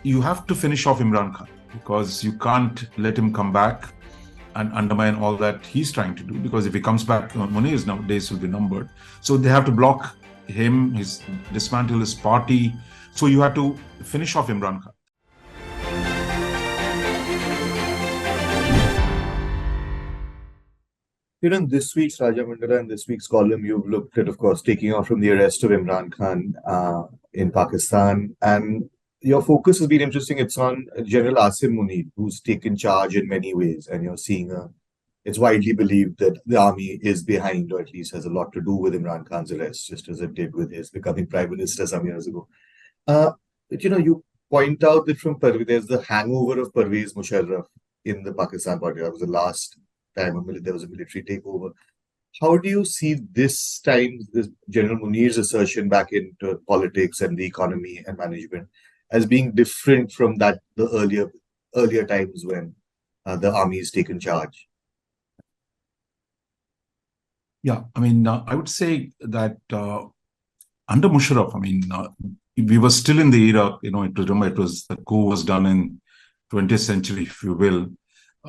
you have to finish off Imran Khan because you can't let him come back and undermine all that he's trying to do. Because if he comes back, Munir's days will be numbered. So they have to block him, dismantle his party. So you have to finish off Imran Khan. In this week's Raja Mandala and this week's column, you've looked at, of course, taking off from the arrest of Imran Khan in Pakistan. And your focus has been interesting. It's on General Asim Munir, who's taken charge in many ways. And you're seeing it's widely believed that the army is behind, or at least has a lot to do with Imran Khan's arrest, just as it did with his becoming prime minister some years ago. But, you point out that from Parvez, there's the hangover of Parvez Musharraf in the Pakistan party. That was the last time there was a military takeover. How do you see this time, this General Munir's assertion back into politics and the economy and management as being different from the earlier times when the army has taken charge? Yeah, I would say that under Musharraf, we were still in the era, the coup was done in 20th century, if you will.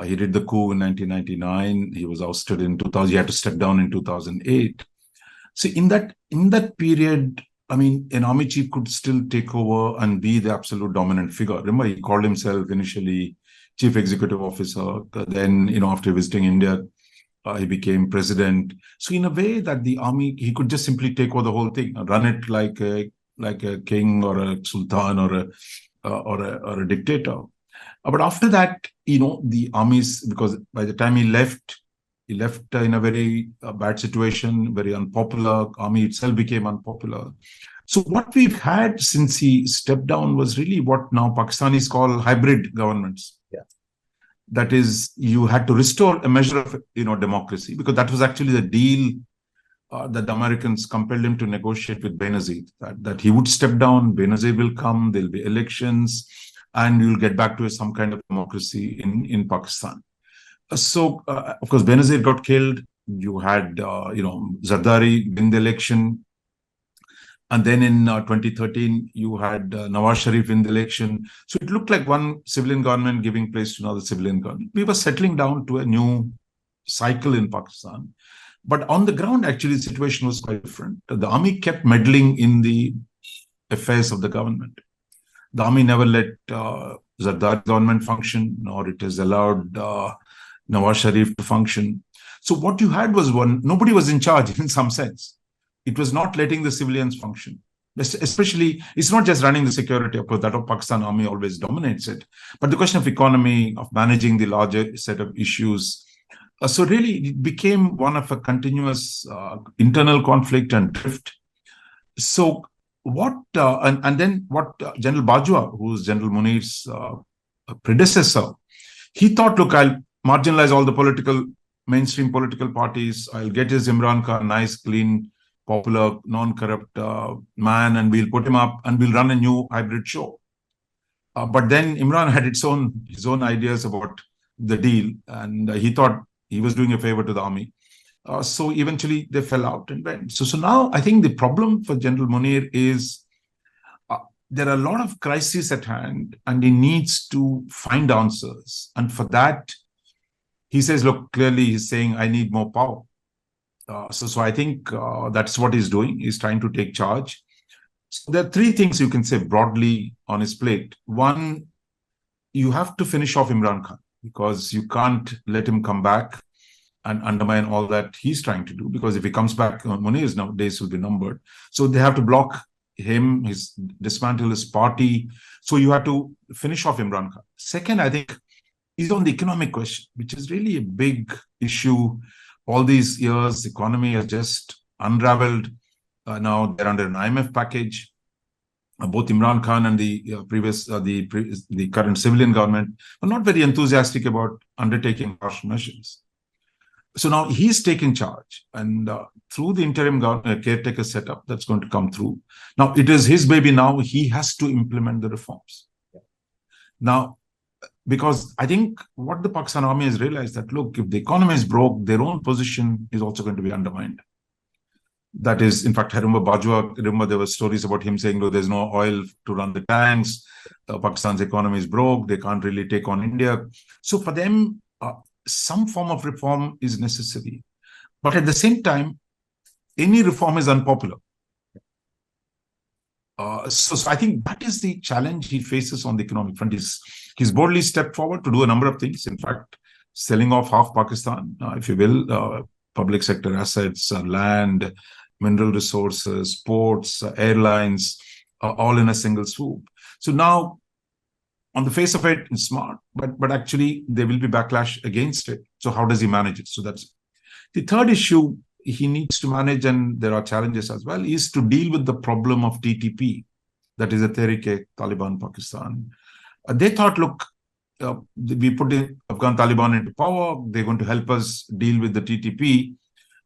He did the coup in 1999. He was ousted in 2000. He had to step down in 2008. So in that period, an army chief could still take over and be the absolute dominant figure. Remember, he called himself initially chief executive officer. Then, after visiting India, he became president. So in a way that the army, he could just simply take over the whole thing, run it like a king or a sultan or a dictator. But after that, the armies, because by the time he left in a very bad situation, very unpopular. Army itself became unpopular. So what we've had since he stepped down was really what now Pakistanis call hybrid governments. Yeah. That is, you had to restore a measure of democracy, because that was actually the deal that the Americans compelled him to negotiate with Benazir, that he would step down, Benazir will come, there'll be elections, and we'll get back to some kind of democracy in Pakistan. So, of course, Benazir got killed. You had, Zardari win the election. And then in 2013, you had Nawaz Sharif in the election. So it looked like one civilian government giving place to another civilian government. We were settling down to a new cycle in Pakistan. But on the ground, actually, the situation was quite different. The army kept meddling in the affairs of the government. The army never let Zardari government function, nor it has allowed Nawaz Sharif to function. So what you had was nobody was in charge in some sense. It was not letting the civilians function. Especially, it's not just running the security, of course, that of Pakistan army always dominates it, but the question of economy, of managing the larger set of issues. So really, it became one of a continuous internal conflict and drift. So and then what General Bajwa, who's General Munir's predecessor, he thought, look, I'll marginalize all the mainstream political parties. I'll get his Imran Khan, nice, clean, popular, non-corrupt man, and we'll put him up and we'll run a new hybrid show. But then Imran had his own ideas about the deal, and he thought he was doing a favor to the army. So eventually they fell out and went. So now I think the problem for General Munir is there are a lot of crises at hand, and he needs to find answers. And for that, he says, look, clearly he's saying, I need more power. So I think that's what he's doing. He's trying to take charge. So there are three things you can say broadly on his plate. One, you have to finish off Imran Khan, because you can't let him come back and undermine all that he's trying to do. Because if he comes back, Munir's days will be numbered. So they have to block him, dismantle his party. So you have to finish off Imran Khan. Second, I think, is on the economic question, which is really a big issue. All these years, the economy has just unraveled. Now they're under an IMF package. Both Imran Khan and the current civilian government are not very enthusiastic about undertaking harsh measures. So now he's taken charge, and through the interim government caretaker setup that's going to come through. Now it is his baby. Now he has to implement the reforms. Yeah. Now, because I think what the Pakistan army has realized that, look, if the economy is broke, their own position is also going to be undermined. That is, in fact, I remember Bajwa, there were stories about him saying, no, there's no oil to run the tanks. Pakistan's economy is broke. They can't really take on India. So for them, some form of reform is necessary. But at the same time, any reform is unpopular. So I think that is the challenge he faces on the economic front. He's boldly stepped forward to do a number of things. In fact, selling off half Pakistan, if you will, public sector assets, land, mineral resources, ports, airlines, all in a single swoop. So now, on the face of it, it's smart, but actually there will be backlash against it. So how does he manage it? So that's the third issue he needs to manage, and there are challenges as well, is to deal with the problem of TTP, that is the Tehreek-e-Taliban Pakistan. They thought, look, we put the Afghan Taliban into power, they're going to help us deal with the TTP.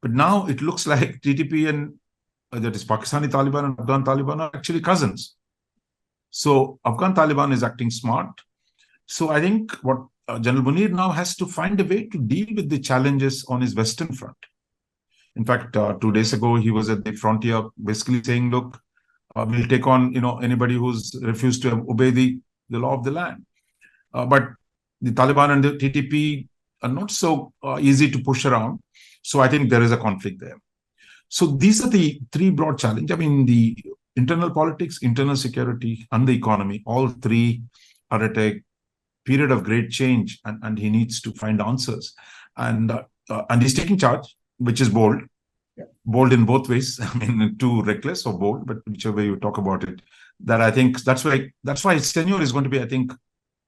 But now it looks like TTP and that is Pakistani Taliban and Afghan Taliban are actually cousins. So Afghan Taliban is acting smart. So I think what General Munir now has to find a way to deal with the challenges on his Western front. In fact, 2 days ago, he was at the frontier basically saying, look, we'll take on anybody who's refused to obey the law of the land. But the Taliban and the TTP are not so easy to push around. So I think there is a conflict there. So these are the three broad challenges. I mean, the internal politics, internal security, and the economy, all three are at a period of great change, and he needs to find answers. And he's taking charge, which is bold. Yeah. Bold in both ways. I mean, too reckless or bold, but whichever way you talk about it, that I think that's why his tenure is going to be, I think,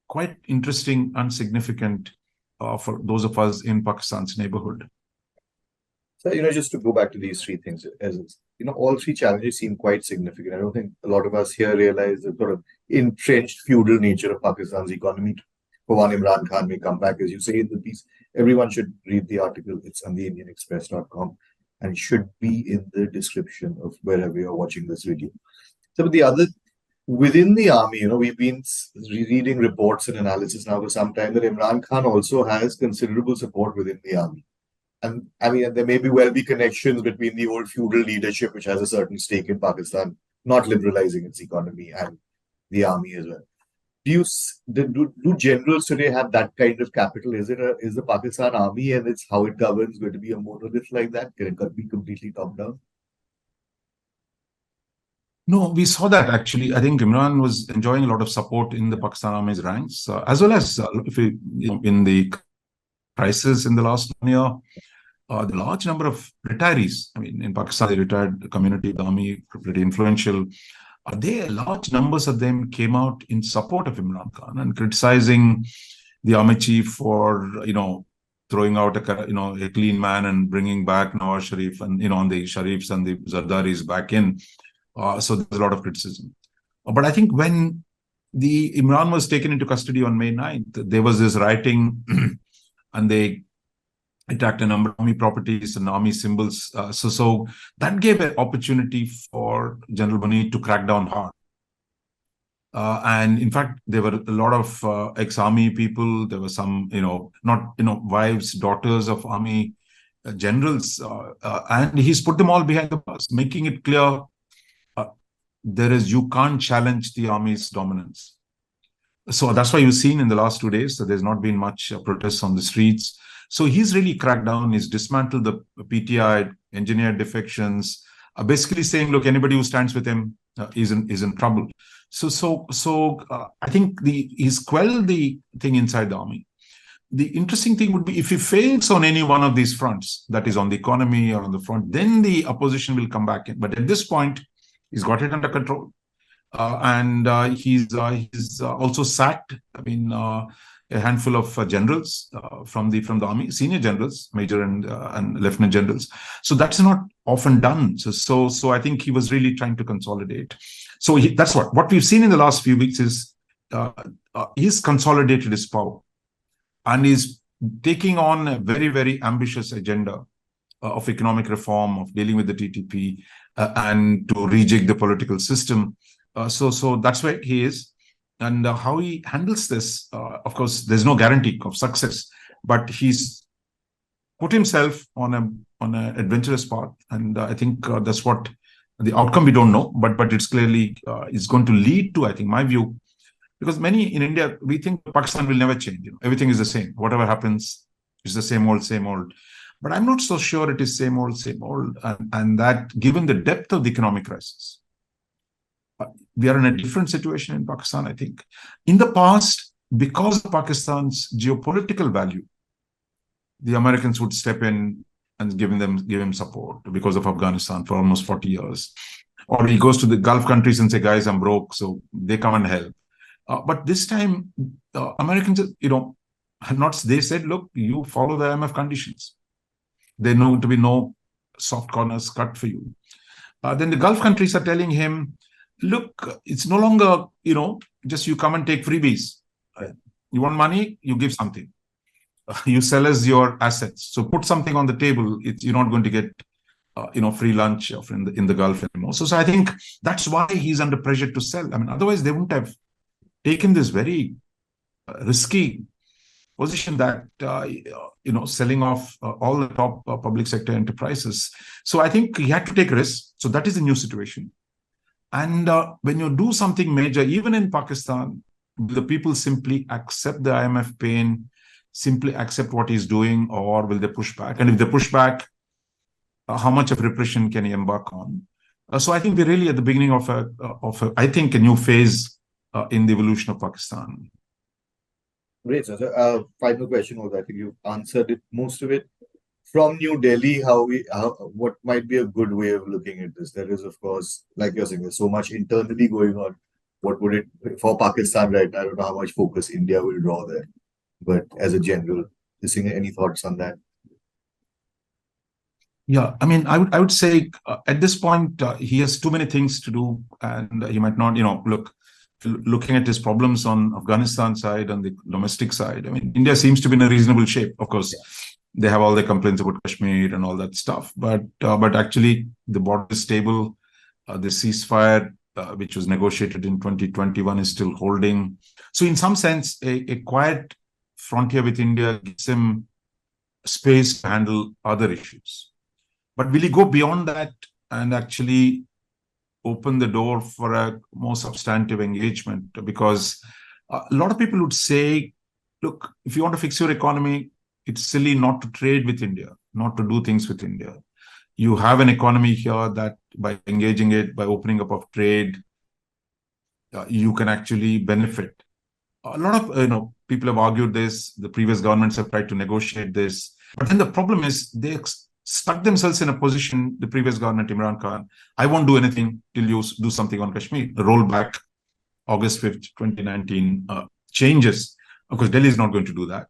quite interesting and significant for those of us in Pakistan's neighborhood. So, just to go back to these three things, as all three challenges seem quite significant. I don't think a lot of us here realize the sort of entrenched feudal nature of Pakistan's economy. For one, Imran Khan may come back, as you say in the piece. Everyone should read the article. It's on the IndianExpress.com and should be in the description of wherever you're watching this video. So, but the other, within the army, we've been reading reports and analysis now for some time that Imran Khan also has considerable support within the army. And I mean, there may well be connections between the old feudal leadership, which has a certain stake in Pakistan, not liberalizing its economy, and the army as well. Do generals today have that kind of capital? Is the Pakistan army and it's how it governs going to be a monolith like that? Can it be completely top down? No, we saw that actually. I think Imran was enjoying a lot of support in the Pakistan Army's ranks, as well as in the crisis in the last 1 year. The large number of retirees, I mean, in Pakistan, the retired community, the army, pretty influential. Large numbers of them came out in support of Imran Khan and criticizing the army chief for, throwing out a clean man and bringing back Nawaz Sharif and, on the Sharifs and the Zardaris back in. So there's a lot of criticism. But I think when the Imran was taken into custody on May 9th, there was this rioting and they attacked a number of army properties and army symbols. So that gave an opportunity for General Munir to crack down hard. And in fact, there were a lot of ex-army people. There were some, wives, daughters of army generals. And he's put them all behind the bus, making it clear you can't challenge the army's dominance. So that's why you've seen in the last 2 days that there's not been much protests on the streets. So he's really cracked down. He's dismantled the PTI, engineered defections, basically saying, look, anybody who stands with him is in trouble. So I think he's quelled the thing inside the army. The interesting thing would be if he fails on any one of these fronts, that is on the economy or on the front, then the opposition will come back in. But at this point, he's got it under control. And he's also sacked, a handful of generals from the army, senior generals, major and lieutenant generals. So that's not often done. So I think he was really trying to consolidate. So that's what we've seen in the last few weeks is he's consolidated his power and he's taking on a very, very ambitious agenda of economic reform, of dealing with the TTP and to rejig the political system. So that's where he is. And how he handles this, of course, there's no guarantee of success, but he's put himself on an adventurous path. And I think that's what the outcome we don't know, but it's clearly is going to lead to, I think, my view, Because many in India, we think Pakistan will never change. Everything is the same. Whatever happens is the same old, same old. But I'm not so sure it is same old, same old. And that given the depth of the economic crisis, we are in a different situation in Pakistan, I think. In the past, because of Pakistan's geopolitical value, the Americans would step in and give him support because of Afghanistan for almost 40 years. Or he goes to the Gulf countries and say, guys, I'm broke, so they come and help. But this time, Americans, they said, look, you follow the IMF conditions. There are going to be no soft corners cut for you. Then the Gulf countries are telling him, look, it's no longer, just you come and take freebies. You want money, you give something. You sell us your assets. So put something on the table. You're not going to get, free lunch in the Gulf anymore. So I think that's why he's under pressure to sell. I mean, otherwise they wouldn't have taken this very risky position that, selling off all the top public sector enterprises. So I think he had to take risks. So that is a new situation. And when you do something major, even in Pakistan, the people simply accept the IMF pain, simply accept what he's doing, or will they push back? And if they push back, how much of repression can he embark on? So I think we're really at the beginning of a new phase in the evolution of Pakistan. Great. So, final question was, I think you answered it, most of it. From New Delhi, what might be a good way of looking at this? There is, of course, like you're saying, there's so much internally going on. What would it, for Pakistan, right? I don't know how much focus India will draw there. But as a general, any thoughts on that? Yeah, I mean, I would say at this point, he has too many things to do, and he might not, looking at his problems on Afghanistan side and the domestic side. I mean, India seems to be in a reasonable shape. Of course, they have all their complaints about Kashmir and all that stuff, but actually the border is stable. The ceasefire, which was negotiated in 2021, is still holding. So in some sense, a quiet frontier with India gives him space to handle other issues. But will he go beyond that and actually open the door for a more substantive engagement? Because a lot of people would say, look, if you want to fix your economy, it's silly not to trade with India, not to do things with India. You have an economy here that by engaging it, by opening up of trade, you can actually benefit. A lot of people have argued this. The previous governments have tried to negotiate this. But then the problem is they stuck themselves in a position, the previous government, Imran Khan, I won't do anything till you do something on Kashmir. The rollback, August 5th, 2019, changes. Of course, Delhi is not going to do that.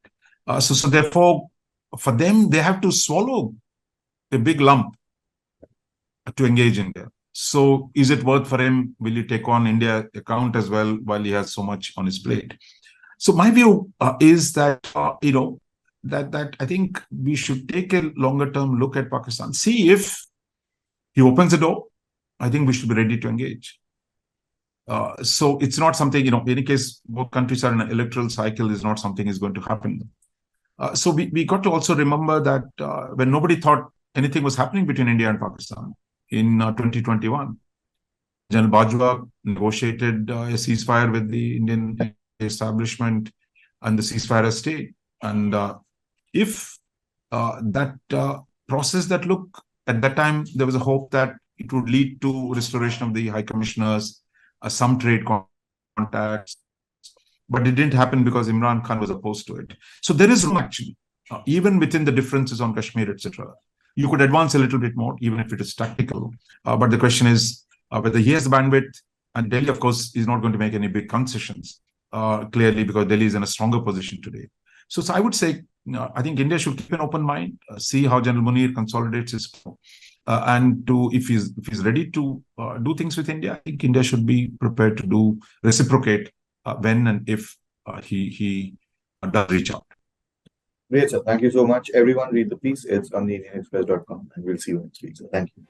So therefore, for them, they have to swallow a big lump to engage India. So is it worth for him? Will he take on India account as well while he has so much on his plate? So my view is that, that I think we should take a longer term look at Pakistan. See if he opens the door. I think we should be ready to engage. So it's not something, in any case, both countries are in an electoral cycle, is not something is going to happen. So we got to also remember that when nobody thought anything was happening between India and Pakistan in 2021, General Bajwa negotiated a ceasefire with the Indian establishment and the ceasefire has stayed. And if that process that at that time, there was a hope that it would lead to restoration of the high commissioners, some trade contacts, but it didn't happen because Imran Khan was opposed to it. So there is room actually, even within the differences on Kashmir, etc. You could advance a little bit more, even if it is tactical. But the question is whether he has the bandwidth, and Delhi, of course, is not going to make any big concessions, clearly, because Delhi is in a stronger position today. So I would say, I think India should keep an open mind, see how General Munir consolidates his, and if he's ready to do things with India, I think India should be prepared to reciprocate when and if he does reach out. Great, sir. Thank you so much. Everyone read the piece. It's on the IndianExpress.com, and we'll see you next week. So thank you.